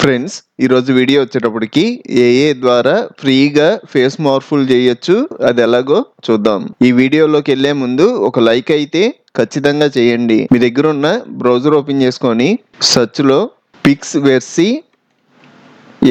Friends, ఈరోజు video వచ్చేటప్పటికి ఏఏ ద్వారా ఫ్రీగా ఫేస్ మార్పులు చేయొచ్చు. అది ఎలాగో చూద్దాం. ఈ వీడియోలోకి వెళ్లే ముందు ఒక లైక్ అయితే ఖచ్చితంగా చేయండి. మీ దగ్గర ఉన్న బ్రౌజర్ ఓపెన్ చేసుకొని సెర్చ్ లో పిక్స్వర్సీ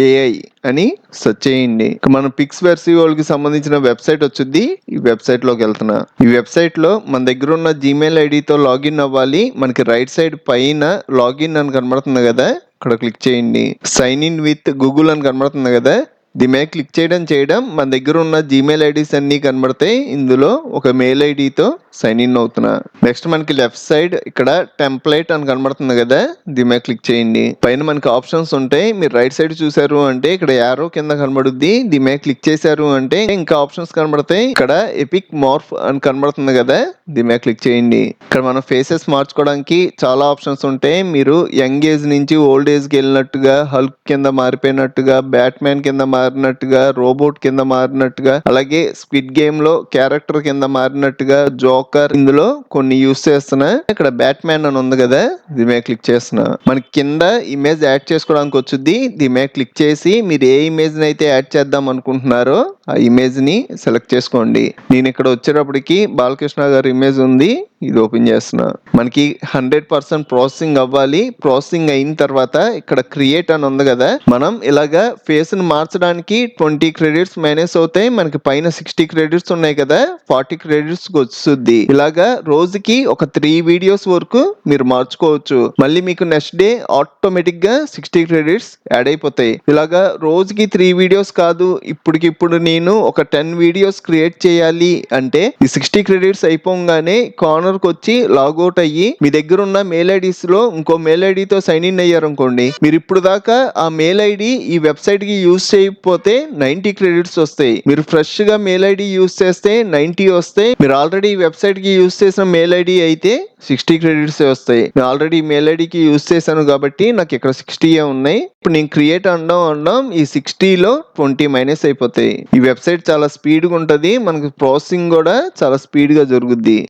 ఏఐ అని సెర్చ్ చేయండి. మన పిక్స్వర్సీ వాళ్ళకి సంబంధించిన వెబ్సైట్ వచ్చింది. ఈ వెబ్సైట్ లోకి వెళ్తున్నా. ఈ వెబ్సైట్ లో మన దగ్గర ఉన్న జీమెయిల్ ఐడితో లాగిన్ అవ్వాలి. మనకి రైట్ సైడ్ పైన లాగిన్ అని కనబడుతుంది కదా, ఇక్కడ క్లిక్ చేయండి. సైన్ ఇన్ విత్ గూగుల్ అని కనబడుతుంది కదా, దీని మీద క్లిక్ చేయడం మన దగ్గర ఉన్న జీమెయిల్ ఐడీస్ అన్ని కనబడతాయి. ఇందులో ఒక మెయిల్ ఐడితో సైన్ ఇన్ అవుతున్నా. నెక్స్ట్ మనకి లెఫ్ట్ సైడ్ ఇక్కడ టెంప్లెట్ అని కనబడుతుంది కదా, దీని మీద క్లిక్ చేయండి. పైన మనకి ఆప్షన్స్ ఉంటాయి. మీరు రైట్ సైడ్ చూసారు అంటే ఇక్కడ యారో కింద కనబడుద్ది. దీని మీద క్లిక్ చేశారు అంటే ఇంకా ఆప్షన్స్ కనబడతాయి. ఇక్కడ ఎపిక్ మార్ఫ్ అని కనబడుతుంది కదా, దీని మీద క్లిక్ చేయండి. ఇక్కడ మనం ఫేసెస్ మార్చుకోవడానికి చాలా ఆప్షన్స్ ఉంటాయి. మీరు యంగ్ ఏజ్ నుంచి ఓల్డ్ ఏజ్ కి వెళ్ళినట్టుగా, హల్క్ కింద మారిపోయినట్టుగా, బ్యాట్మ్యాన్ కింద మారినట్టుగా, రోబోట్ కింద మారినట్టుగా, అలాగే స్క్విడ్ గేమ్ లో క్యారెక్టర్ కింద మారినట్టుగా, జోకర్ ఇందులో కొన్ని యూస్ చేస్తున్నా. ఇక్కడ బ్యాట్మ్యాన్ అని ఉంది కదా, దీని మీద క్లిక్ చేస్తున్నా. మనకి కింద ఇమేజ్ యాడ్ చేసుకోవడానికి వచ్చుద్ది. దీని మీద క్లిక్ చేసి మీరు ఏ ఇమేజ్ ని అయితే యాడ్ చేద్దాం అనుకుంటున్నారో ఆ ఇమేజ్ ని సెలెక్ట్ చేసుకోండి. నేను ఇక్కడ వచ్చేటప్పటికి బాలకృష్ణ గారి ఇమేజ్ ఉంది, ఇది ఓపెన్ చేస్తున్నా. మనకి 100% ప్రాసెసింగ్ అవ్వాలి. ప్రాసెసింగ్ అయిన తర్వాత ఇక్కడ క్రియేట్ అని ఉంది కదా, మనం ఇలాగా ఫేస్ ని మార్చడానికి 20 క్రెడిట్స్ మైనస్ అవుతాయి. మనకి పైన 60 క్రెడిట్స్ ఉన్నాయి కదా, 40 క్రెడిట్స్ వస్తుంది. ఇలాగా రోజుకి ఒక 3 వీడియోస్ వరకు మీరు మార్చుకోవచ్చు. మళ్ళీ మీకు నెక్స్ట్ డే ఆటోమేటిక్ గా 60 క్రెడిట్స్ యాడ్ అయిపోతాయి. ఇలాగా రోజుకి 3 వీడియోస్ కాదు, ఇప్పటికిప్పుడు నేను ఒక 10 వీడియోస్ క్రియేట్ చేయాలి అంటే ఈ 60 క్రెడిట్స్ అయిపోగానే కార్నర్ కి వచ్చి లాగౌట్ అయ్యి మీ దగ్గర ఉన్న మెయిల్ ఐడీస్ లో ఇంకో మెయిల్ ఐడితో సైన్ ఇన్ అయ్యారు అనుకోండి, మీరు ఇప్పుడు దాకా ఆ మెయిల్ ఐడి ఈ వెబ్సైట్ కి యూజ్ చేయకపోతే 90 క్రెడిట్స్ వస్తాయి. మీరు ఫ్రెష్ గా మెయిల్ ఐడి యూజ్ చేస్తే 90 వస్తాయి. మీరు ఆల్రెడీ ఈ వెబ్సైట్ కి యూజ్ చేసిన మెయిల్ ఐడి అయితే 60 క్రెడిట్స్ వస్తాయి. నేను ఆల్రెడీ మెయిల్ ఐడికి యూజ్ చేశాను కాబట్టి నాకు ఇక్కడ 60 ఉన్నాయి. ఇప్పుడు నేను క్రియేట్ అనడం ఈ 60లో 20 మైనస్ అయిపోతాయి. ఈ వెబ్సైట్ చాలా స్పీడ్ గా ఉంటది. మనకి ప్రాసెసింగ్ కూడా చాలా స్పీడ్ గా జరుగుద్ది.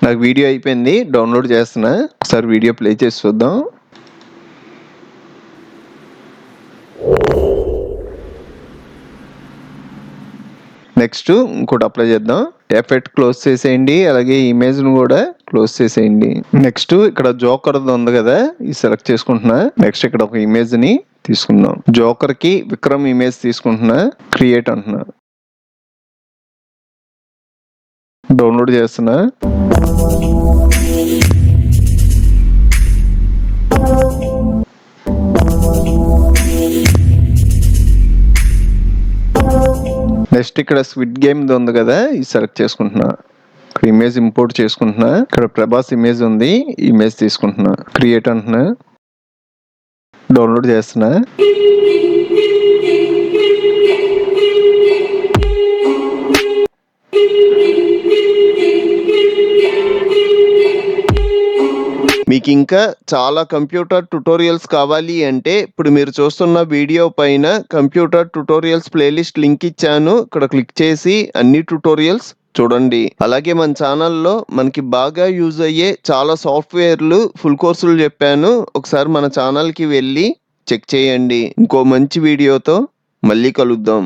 నాకు వీడియో అయిపోయింది, డౌన్లోడ్ చేస్తున్నా. ఒకసారి వీడియో ప్లే చేసి చూద్దాం. నెక్స్ట్ ఇంకోటి అప్లై చేద్దాం. ఎఫెక్ట్ క్లోజ్ చేసేయండి, అలాగే ఇమేజ్ ను కూడా క్లోజ్ చేసేయండి. నెక్స్ట్ ఇక్కడ జోకర్ ఉంది కదా, ఇది సెలెక్ట్ చేసుకుంటున్నా. నెక్స్ట్ ఇక్కడ ఒక ఇమేజ్ ని తీసుకుందాం. జోకర్ కి విక్రమ్ ఇమేజ్ తీసుకుంటున్నా. క్రియేట్ అంటున్నా. డౌన్లోడ్ చేస్తున్నా. నెక్స్ట్ ఇక్కడ స్క్విడ్ గేమ్ ఉంది కదా, ఇది సెలెక్ట్ చేసుకుంటున్నా. ఇక్కడ ఇమేజ్ ఇంపోర్ట్ చేసుకుంటున్నా. ఇక్కడ ప్రభాస్ ఇమేజ్ ఉంది, ఇమేజ్ తీసుకుంటున్నా. క్రియేట్ అంటున్నా. డౌన్లోడ్ చేస్తున్నా. మీకు ఇంకా చాలా కంప్యూటర్ ట్యుటోరియల్స్ కావాలి అంటే ఇప్పుడు మీరు చూస్తున్న వీడియో పైన కంప్యూటర్ ట్యుటోరియల్స్ ప్లేలిస్ట్ లింక్ ఇచ్చాను. ఇక్కడ క్లిక్ చేసి అన్ని ట్యుటోరియల్స్ చూడండి. అలాగే మన ఛానల్లో మనకి బాగా యూజ్ అయ్యే చాలా సాఫ్ట్వేర్లు ఫుల్ కోర్సులు చెప్పాను. ఒకసారి మన ఛానల్కి వెళ్ళి చెక్ చేయండి. ఇంకో మంచి వీడియోతో మళ్ళీ కలుద్దాం.